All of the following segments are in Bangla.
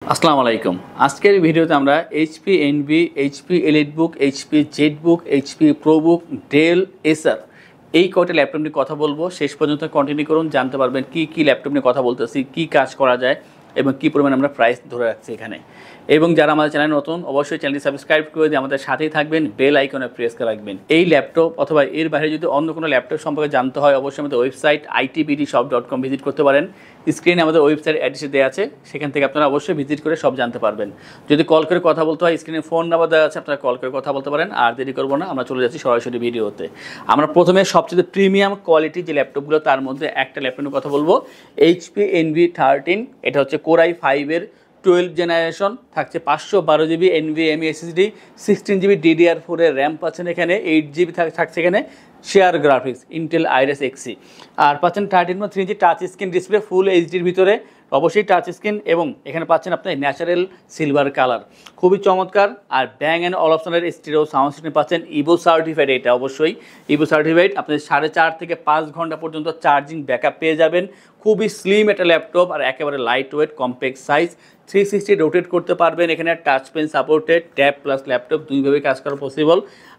আসসালামু আলাইকুম। আজকের ভিডিওতে আমরা HP Envy, HP EliteBook, HP ZBook, HP ProBook, Dell, Acer এই কয়টা ল্যাপটপ নিয়ে কথা বলবো। শেষ পর্যন্ত কন্টিনিউ করুন, জানতে পারবেন কি ল্যাপটপ নিয়ে কথা বলতেছি, কি কাজ করা যায় এবং কী পরিমাণ আমরা প্রাইস ধরে রাখছি এখানে। এবং যারা আমাদের চ্যানেল নতুন, অবশ্যই চ্যানেলটি সাবস্ক্রাইব করে দিয়ে আমাদের সাথেই থাকবেন, বেল আইকনে প্রেস করে রাখবেন। এই ল্যাপটপ অথবা এর বাইরে যদি অন্য কোনো ল্যাপটপ সম্পর্কে জানতে হয়, অবশ্যই আমাদের ওয়েবসাইট itbdshop.com ভিজিট করতে পারেন। স্ক্রিনে আমাদের ওয়েবসাইট অ্যাড্রেস দেওয়া আছে, সেখান থেকে আপনারা অবশ্যই ভিজিট করে সব জানতে পারবেন। যদি কল করে কথা বলতে হয়, স্ক্রিনে ফোন নাম্বার দেওয়া আছে, আপনারা কল করে কথা বলতে পারেন। আর দেরি করবো না, আমরা চলে যাচ্ছি সরাসরি ভিডিওতে। আমরা প্রথমে সবচেয়ে প্রিমিয়াম কোয়ালিটি যে ল্যাপটপগুলো, তার মধ্যে একটা ল্যাপটপ নিয়ে কথা বলবো, এইচপি এনভি 13। এটা হচ্ছে Core i5-এর 12 জেনারেশন, থাকছে 512 জিবি NVMe SSD, 16 জিবি DDR4-এর র্যাম পাচ্ছেন এখানে, 8 জিবি থাকছে এখানে share graphics Intel Iris Xe, আর পাচ্ছেন 13.3 inch touch screen display full এইচডির ভিতরে, অবশ্যই টাচ স্ক্রিন, এবং এখানে পাচ্ছেন আপনার ন্যাচারাল সিলভার কালার, খুবই চমৎকার। আর ব্যাং অ্যান্ড অলপশনের স্টিরিও সাউন্ড সিস্টেম পাচ্ছেন, ইভো সার্টিফাইড। এটা অবশ্যই ইভো সার্টিফাইড। আপনি 4.5 থেকে 5 ঘন্টা পর্যন্ত চার্জিং ব্যাকআপ পেয়ে যাবেন। খুবই স্লিম একটা ল্যাপটপ, আর একেবারে light weight, compact size, 360 rotate করতে পারবেন। এখানে touch pen supported, tab plus laptop দুইভাবে কাজ করা পসিবল।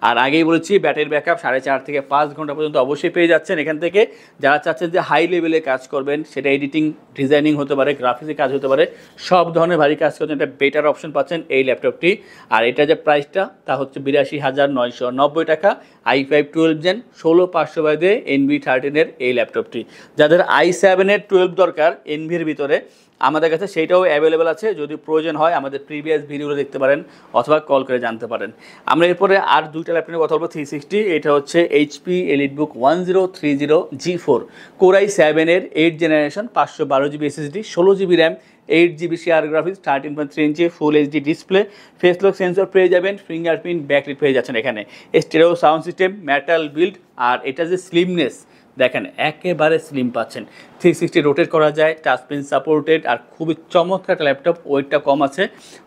আর আগেই বলেছি, ব্যাটারি ব্যাকআপ 4.5 থেকে 5 ঘন্টা পর্যন্ত অবশ্যই পেয়ে যাচ্ছেন এখান থেকে। যারা চাচ্ছেন যে হাই লেভেলে কাজ করবেন, সেটা এডিটিং, ডিজাইনিং হতে পারে, গ্রাফিক্সে কাজ হতে পারে, সব ধরনের ভারী কাজ করছেন, একটা বেটার অপশন পাচ্ছেন এই ল্যাপটপটি। আর এটা যে প্রাইসটা, তা হচ্ছে 82,990 টাকা। i5 12 জেন 16500 বাদে NV 13-এর এই ল্যাপটপটি। যাদের i7-এর 12 দরকার NV-এর ভিতরে, আমাদের কাছে সেইটাও অ্যাভেলেবেল আছে। যদি প্রয়োজন হয় আমাদের প্রিভিয়াস ভিডিওগুলো দেখতে পারেন অথবা কল করে জানতে পারেন। আমরা এরপরে আর দুইটা ল্যাপটপ নিয়ে কথা বলবো, 360। এটা হচ্ছে এইচপি এলিটবুক 1030 G4, Core i7-এর 8 generation, 512 GB SSD, 16 GB RAM, 8 GB share graphics, 13.3 inch full HD display, face lock sensor পেয়ে যাবেন, ফিঙ্গারপ্রিন্ট ব্যাকলিট পেয়ে যাচ্ছেন এখানে, stereo sound system, metal build. আর এটা যে স্লিমনেস দেখেন, একেবারে স্লিম পাচ্ছেন, 360 রোটেট করা যায়, টাচ পেন সাপোর্টেড, আর খুবই চমৎকার একটা ল্যাপটপ। ওয়েটটা কম আছে,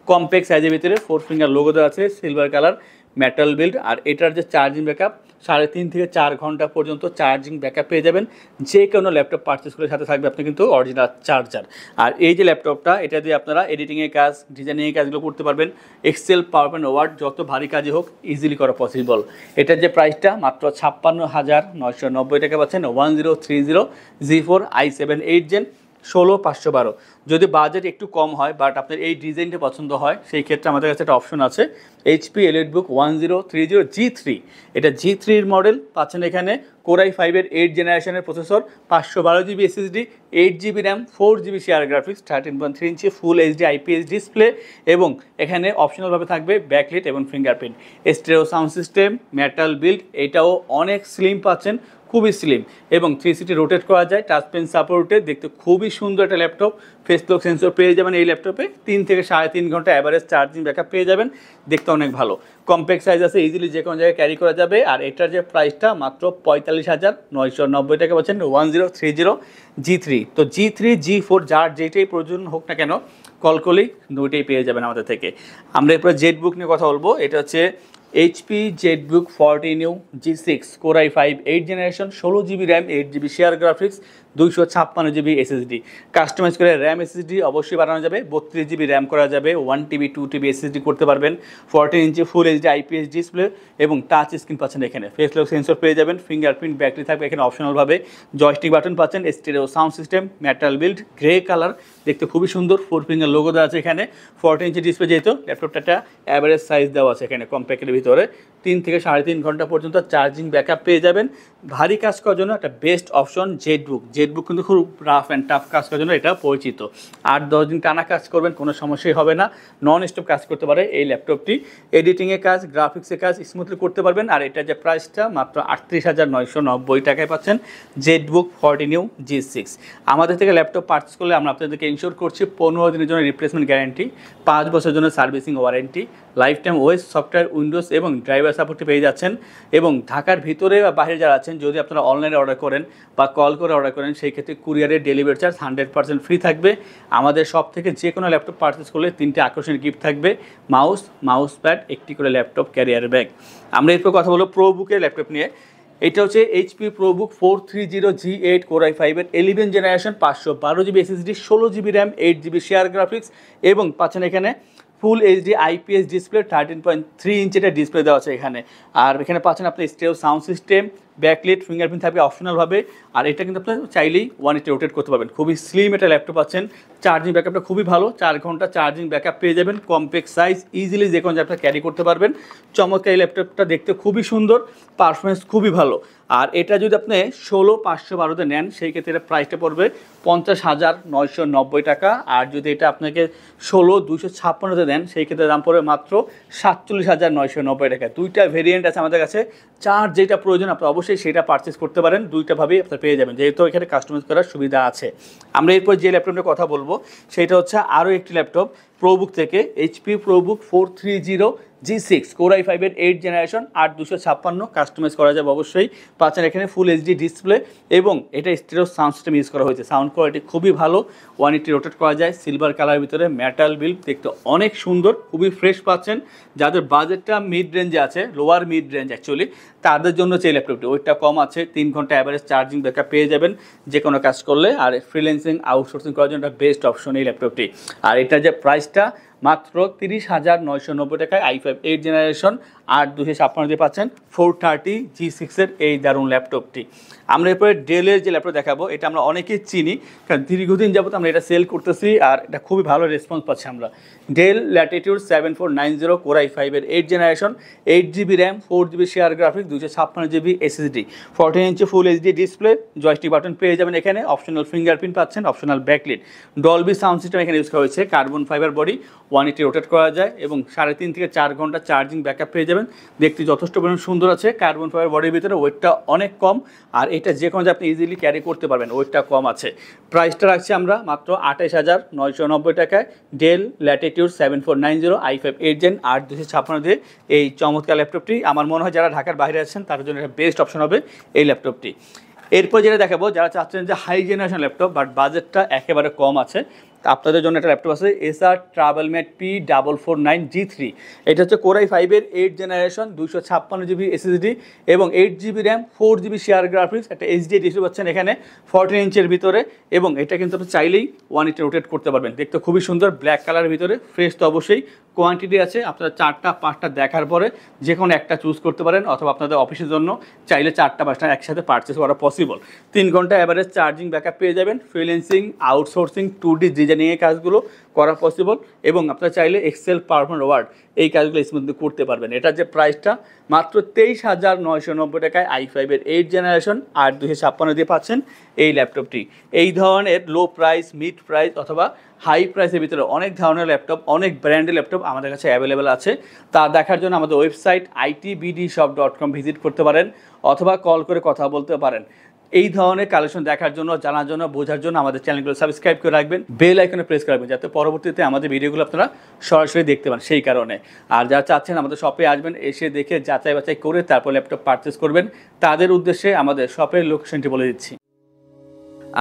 কম্প্যাক্ট সাইজের ভিতরে, 4 ফিঙ্গার লোগো দেওয়া আছে, সিলভার কালার, মেটাল বিল্ড। আর এটার যে চার্জিং ব্যাকআপ, 3.5 থেকে 4 ঘন্টা পর্যন্ত চার্জিং ব্যাকআপ পেয়ে যাবেন। যে কোনো ল্যাপটপ পারচেস করে সাথে থাকবে আপনি কিন্তু অরিজিনাল চার্জার। আর এই যে ল্যাপটপটা, এটা দিয়ে আপনারা এডিটিংয়ের কাজ, ডিজাইনিংয়ের কাজগুলো করতে পারবেন। এক্সেল, পাওয়ার পয়েন্ট, ওয়ার্ড, যত ভারী কাজই হোক ইজিলি করা পসিবল। এটার যে প্রাইসটা মাত্র 56,990 টাকা পাচ্ছেন, 1030 G4 i7 8 জেন 16512। যদি বাজেট একটু কম হয়, বাট আপনার এই ডিজাইনটা পছন্দ হয়, সেই ক্ষেত্রে আমাদের কাছে একটা অপশন আছে, এইচপি এলিটবুক 1030 G3। এটা G3-র মডেল পাচ্ছেন এখানে, Core i5-এর 8 জেনারেশনের processor, 512 GB SSD, 8 GB RAM, 4 GB share graphics, 13.3 inch full HD IPS display, এবং এখানে অপশনালভাবে থাকবে ব্যাকলিট এবং fingerprint, stereo sound system, metal build. এটাও অনেক স্লিম পাচ্ছেন, খুবই স্লিম, এবং 360 রোটেট করা যায়, টাচ পেন সাপোর্টে, দেখতে খুবই সুন্দর একটা ল্যাপটপ। ফেস লক সেন্সর পেয়ে যাবেন এই ল্যাপটপে, 3 থেকে 3.5 ঘন্টা অ্যাভারেজ চার্জিং ব্যাকআপ পেয়ে যাবেন। দেখতে অনেক ভালো, কম্প্যাক্ট সাইজ আছে, ইজিলি যে কোনো জায়গায় ক্যারি করা যাবে। আর এটার যে প্রাইসটা মাত্র 45,990 টাকা পাচ্ছেন, 1030 G3। তো G3, G4 যার যেটাই প্রয়োজন হোক না কেন, কল করলেই দুইটাই পেয়ে যাবেন আমাদের থেকে। আমরা এরপরে জেটবুক নিয়ে কথা বলবো। এটা হচ্ছে HP ZBook 14U G6, Core i5 8 generation, 16 GB RAM, 8 GB share graphics, 256 GB SSD। Customise করে র্যাম SSD অবশ্যই বাড়ানো যাবে, 32 জিবি র্যাম করা যাবে, 1 TB 2 TB SSD করতে পারবেন, 14 inch full HD IPS display, এবং টাচ স্ক্রিন পাচ্ছেন এখানে, ফেস লক সেন্সর পেয়ে যাবেন, ফিঙ্গারপ্রিন্ট ব্যাটারি থাকবে এখানে অপশনালভাবে, জয়স্টিক বাটন পাচ্ছেন, stereo sound system, metal build, grey colour, দেখতে খুবই সুন্দর, 4 ফিঙ্গার লোগো দেওয়া আছে এখানে, 14 ইঞ্চি ডিসপ্লে। যেহেতু ল্যাপটপটা একটা অ্যাভারেজ সাইজ দেওয়া আছে এখানে কম্প্যাক্টের ভিতরে, 3 থেকে 3.5 ঘন্টা পর্যন্ত চার্জিং ব্যাকআপ পেয়ে যাবেন। ভারী কাজ করার জন্য একটা বেস্ট অপশন জেটবুক। জেটবুক কিন্তু খুব রাফ অ্যান্ড টাফ কাজ করার জন্য এটা পরিচিত। 8-10 দিন টানা কাজ করবেন, কোনো সমস্যাই হবে না, নন স্টপ কাজ করতে পারে এই ল্যাপটপটি। এডিটিংয়ের কাজ, গ্রাফিক্সের কাজ স্মুথলি করতে পারবেন। আর এটা যে প্রাইসটা মাত্র 38,990 টাকায় পাচ্ছেন, জেটবুক 14U G6। আমাদের থেকে ল্যাপটপ পারচেস করলে আমরা আপনাদেরকে ইনশিওর করছি 15 দিনের জন্য রিপ্লেসমেন্ট গ্যারান্টি, 5 বছরের জন্য servicing warranty, life time OS, software, Windows এবং ড্রাইভার সাপোর্টটি পেয়ে যাচ্ছেন। এবং ঢাকার ভিতরে বা বাইরে যারা আছেন, যদি আপনারা অনলাইনে অর্ডার করেন বা কল করে অর্ডার করেন, সেই ক্ষেত্রে কুরিয়ারের ডেলিভারি চার্জ 100% ফ্রি থাকবে। আমাদের শপ থেকে যে কোনো ল্যাপটপ পারচেস করলে 3টে আকর্ষণীয় গিফট থাকবে, মাউস প্যাড, একটি করে ল্যাপটপ ক্যারিয়ার ব্যাগ। আমরা এরপর কথা বলবো প্রোবুকের ল্যাপটপ নিয়ে। এটা হচ্ছে HP ProBook 430G8 Core i5 11 generation 512 GB SSD 16 GB RAM 8 GB share graphics এবং পাচ্ছেন এখানে ফুল এইচডি আইপিএস ডিসপ্লে 13.3 ইঞ্চি এটা ডিসপ্লে দেওয়া আছে এখানে। আর এখানে পাচ্ছেন আপনি stereo sound system, backlit, fingerprint থাকবে অপশনালভাবে। আর এটা কিন্তু আপনি চাইলেই 180 রোটেট করতে পারবেন। খুবই স্লিম একটা ল্যাপটপ পাচ্ছেন। চার্জিং ব্যাকআপটা খুবই ভালো, 4 ঘন্টা চার্জিং ব্যাকআপ পেয়ে যাবেন। কম্প্যাক্ট সাইজ, ইজিলি যে কোনো জায়গায় ক্যারি করতে পারবেন। চমৎকার এই ল্যাপটপটা দেখতে খুবই সুন্দর, পারফরমেন্স খুবই ভালো। আর এটা যদি আপনি 16512 নেন সেই ক্ষেত্রে এটা প্রাইসটা পড়বে 50,990 টাকা। আর যদি এটা আপনাকে 16256 দেন সেই ক্ষেত্রে দাম পড়বে মাত্র 47,990 টাকা। দুইটা ভেরিয়েন্ট আছে আমাদের কাছে, চার যেটা প্রয়োজন আপনি অবশ্যই সেটা পারচেস করতে পারেন। দুইটাভাবেই আপনি পেয়ে যাবেন, যেহেতু এখানে কাস্টমাইজ করার সুবিধা আছে। আমরা এরপর যে ল্যাপটপটার কথা বলবো সেটা হচ্ছে আরও একটি ল্যাপটপ প্রোবুক থেকে, HP ProBook 430G6 Core i5 8 generation 8256 customise করা যাবে অবশ্যই। পাচ্ছেন এখানে ফুল এইচডি ডিসপ্লে এবং এটা স্টেরিও সাউন্ড সিস্টেম ইউজ করা হয়েছে। সাউন্ড কোয়ালিটি খুবই ভালো, 180 রোটেট করা যায়, সিলভার কালারের ভিতরে মেটাল বিল্ড, দেখতে অনেক সুন্দর, খুবই ফ্রেশ পাচ্ছেন। যাদের বাজেটটা মিড রেঞ্জে আছে, লোয়ার মিড রেঞ্জ অ্যাকচুয়ালি, তাদের জন্য যে ল্যাপটপটি ওইটা কম আছে, 3 ঘন্টা অ্যাভারেজ চার্জিং ব্যাকআপ পেয়ে যাবেন যে কোনো কাজ করলে। আর ফ্রিল্যান্সিং আউটসোর্সিং করার জন্য একটা বেস্ট অপশন এই ল্যাপটপটি। আর এটা যে প্রাইসটা মাত্র 30,990 টাকায় i5 8 জেনারেশন 8256 দিয়ে পাচ্ছেন 430G6 এই দারুণ ল্যাপটপটি। আমরা এরপরে ডেলের যে ল্যাপটপ দেখাবো এটা আমরা অনেকেই চিনি, কারণ দীর্ঘদিন যাবত আমরা এটা সেল করতেছি আর এটা খুবই ভালো রেসপন্স পাচ্ছি আমরা। Dell Latitude 7490 Core i5 8 generation 8 GB RAM 4 GB share graphics 256 GB SSD 14 inch full HD display, joystick button পেয়ে যাবেন এখানে, অপশনাল ফিঙ্গারপ্রিন্ট পাচ্ছেন, optional backlit, Dolby sound system এখানে ইউজ করা হয়েছে, কার্বন ফাইবার বডি, 180 রোটেট করা যায় এবং 3.5 থেকে 4 ঘন্টা চার্জিং ব্যাকআপ পেয়ে যাবেন। দেখতে যথেষ্ট পরিমাণ সুন্দর আছে, কার্বন ফাইবার বডির ভিতরে, ওয়েটটা অনেক কম। আর এটা যে কোনো আপনি ইজিলি ক্যারি করতে পারবেন, ওয়েটটা কম আছে। প্রাইসটা রাখছি আমরা মাত্র 28,990 টাকায়। ডেল ল্যাটিটিউড 7490 i5 8 জেন 8256 দিয়ে এই চমৎকার ল্যাপটপটি। আমার মনে হয় যারা ঢাকার বাইরে আছেন তাদের জন্য একটা বেস্ট অপশন হবে এই ল্যাপটপটি। এরপর যেটা দেখাবো, যারা চাচ্ছেন যে হাই জেনারেশন ল্যাপটপ বাট বাজেটটা একেবারে কম আছে, আপনাদের জন্য একটা ল্যাপটপ আছে এসার ট্রাভেলমেট P449G3। এটা হচ্ছে Core i5 8 generation 256 GB SSD এবং 8 GB RAM 4 GB share graphics, একটা এইচডি ডিসপ্লে পাচ্ছেন এখানে 14 ইঞ্চের ভিতরে এবং এটা কিন্তু আপনি চাইলেই 180 রোটেট করতে পারবেন। দেখতে খুবই সুন্দর, ব্ল্যাক কালারের ভিতরে, ফ্রেশ তো অবশ্যই। কোয়ান্টিটি আছে, আপনারা 4টা 5টা দেখার পরে যে কোনো একটা চুজ করতে পারেন, অথবা আপনাদের অফিসের জন্য চাইলে 4টা 5টা একসাথে পারচেস করা পসিবল। 3 ঘন্টা অ্যাভারেজ চার্জিং ব্যাকআপ পেয়ে যাবেন। ফ্রিল্যান্সিং, আউটসোর্সিং, 2D ডিজাইনিং এর কাজগুলো করা পসিবল এবং আপনারা চাইলে এক্সেল, পাওয়ারপয়েন্ট, ওয়ার্ড এই কাজগুলো স্মুথলি করতে পারবেন। এটার যে প্রাইসটা মাত্র 23,990 টাকায় i5 8 জেনারেশন 8256 দিয়ে পাচ্ছেন এই ল্যাপটপটি। এই ধরনের লো প্রাইস, মিড প্রাইস অথবা হাই প্রাইসের ভিতরে অনেক ধরনের ল্যাপটপ, অনেক ব্র্যান্ডের ল্যাপটপ আমাদের কাছে অ্যাভেলেবেল আছে। তা দেখার জন্য আমাদের ওয়েবসাইট itbdshop.com ভিজিট করতে পারেন অথবা কল করে কথা বলতে পারেন। এই ধরনের কালেকশন দেখার জন্য, জানার জন্য, বোঝার জন্য আমাদের চ্যানেলগুলো সাবস্ক্রাইব করে রাখবেন, বেল আইকনে প্রেস করে রাখবেন, যাতে পরবর্তীতে আমাদের ভিডিওগুলো আপনারা সরাসরি দেখতে পান সেই কারণে। আর যারা চাচ্ছেন আমাদের শপে আসবেন, এসে দেখে যাচাই বাছাই করে তারপর ল্যাপটপ পারচেস করবেন, তাদের উদ্দেশ্যে আমাদের শপের লোকেশনটি বলে দিচ্ছি।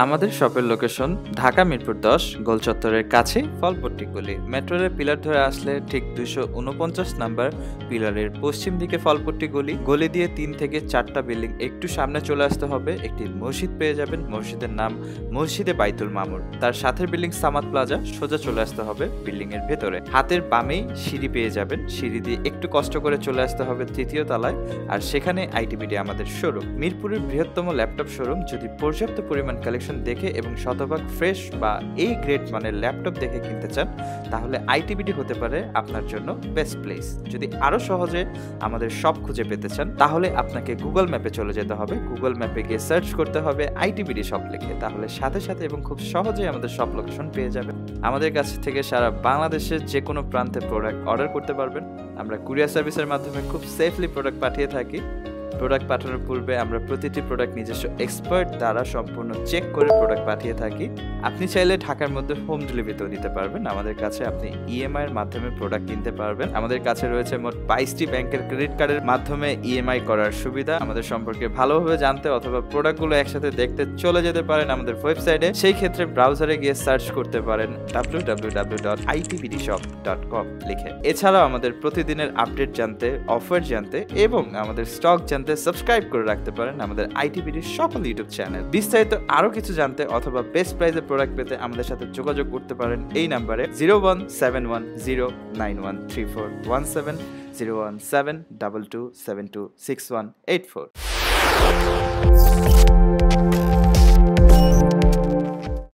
আমাদের শপের লোকেশন ঢাকা মিরপুর 10 গোল চত্বরের কাছে ফলপট্টি গলি। মেট্রো রেল পিলার ধরে আসলে ঠিক 249 নাম্বার পিলারের পশ্চিম দিকে ফলপট্টি গলি। গলি দিয়ে 3 থেকে 4টা বিল্ডিং একটু সামনে চলে আসতে হবে, একটি মসজিদ পেয়ে যাবেন। মসজিদের নাম মসজিদে বাইতুল মামুর। তার সাথের বিল্ডিং সামাদ প্লাজা, সোজা চলে আসতে হবে বিল্ডিং এর ভেতরে। হাতের বামেই সিঁড়ি পেয়ে যাবেন, সিঁড়ি দিয়ে একটু কষ্ট করে চলে আসতে হবে 3য় তলায়, আর সেখানে আইটিবিডি আমাদের শোরুম। মিরপুরের বৃহত্তম ল্যাপটপ শোরুম। যদি পর্যাপ্ত পরিমাণ কালেকশন দেখে এবং শতভাগ ফ্রেশ বা এ গ্রেড মানের ল্যাপটপ দেখে কিনতে চান, তাহলে আইটিবিডি হতে পারে আপনার জন্য বেস্ট প্লেস। যদি আরো সহজে আমাদের শপ খুঁজে পেতে চান, তাহলে আপনাকে গুগল ম্যাপে চলে যেতে হবে। গুগল ম্যাপে গিয়ে সার্চ করতে হবে আইটিবিডি শপ লিখে, তাহলে সাথে সাথে এবং খুব সহজেই আমাদের শপ লোকেশন পেয়ে যাবেন। আমাদের কাছ থেকে সারা বাংলাদেশের যে কোনো প্রান্তে প্রোডাক্ট অর্ডার করতে পারবেন। আমরা কুরিয়ার সার্ভিসের মাধ্যমে খুব সেফলি প্রোডাক্ট পাঠিয়ে থাকি। প্রোডাক্ট পাঠানোর পূর্বে আমরা প্রতিটি প্রোডাক্ট নিজস্ব এক্সপার্ট দ্বারা সম্পূর্ণ চেক করে প্রোডাক্ট পাঠিয়ে থাকি। আপনি চাইলে ঢাকার মধ্যে হোম ডেলিভারিতেও নিতে পারবেন। আমাদের কাছে আপনি ইএমআই এর মাধ্যমে প্রোডাক্ট কিনতে পারবেন। আমাদের কাছে রয়েছে মোট 22টি ব্যাংকের ক্রেডিট কার্ডের মাধ্যমে ইএমআই করার সুবিধা। আমাদের সম্পর্কে ভালোভাবে জানতে অথবা প্রোডাক্টগুলো একসাথে দেখতে চলে যেতে পারেন আমাদের ওয়েবসাইটে। সেই ক্ষেত্রে ব্রাউজারে গিয়ে সার্চ করতে পারেন www.itbdshop.com লিখে। এছাড়াও আমাদের প্রতিদিনের আপডেট জানতে, অফার জানতে এবং আমাদের স্টক জানতে জানতে সাবস্ক্রাইব করে রাখতে পারেন আমাদের আইটিভিডির সকল ইউটিউব চ্যানেল। বিস্তারিত আরও কিছু জানতে অথবা বেস্ট প্রাইজের প্রোডাক্ট পেতে আমাদের সাথে যোগাযোগ করতে পারেন এই নাম্বারে 01710913417 01722726184।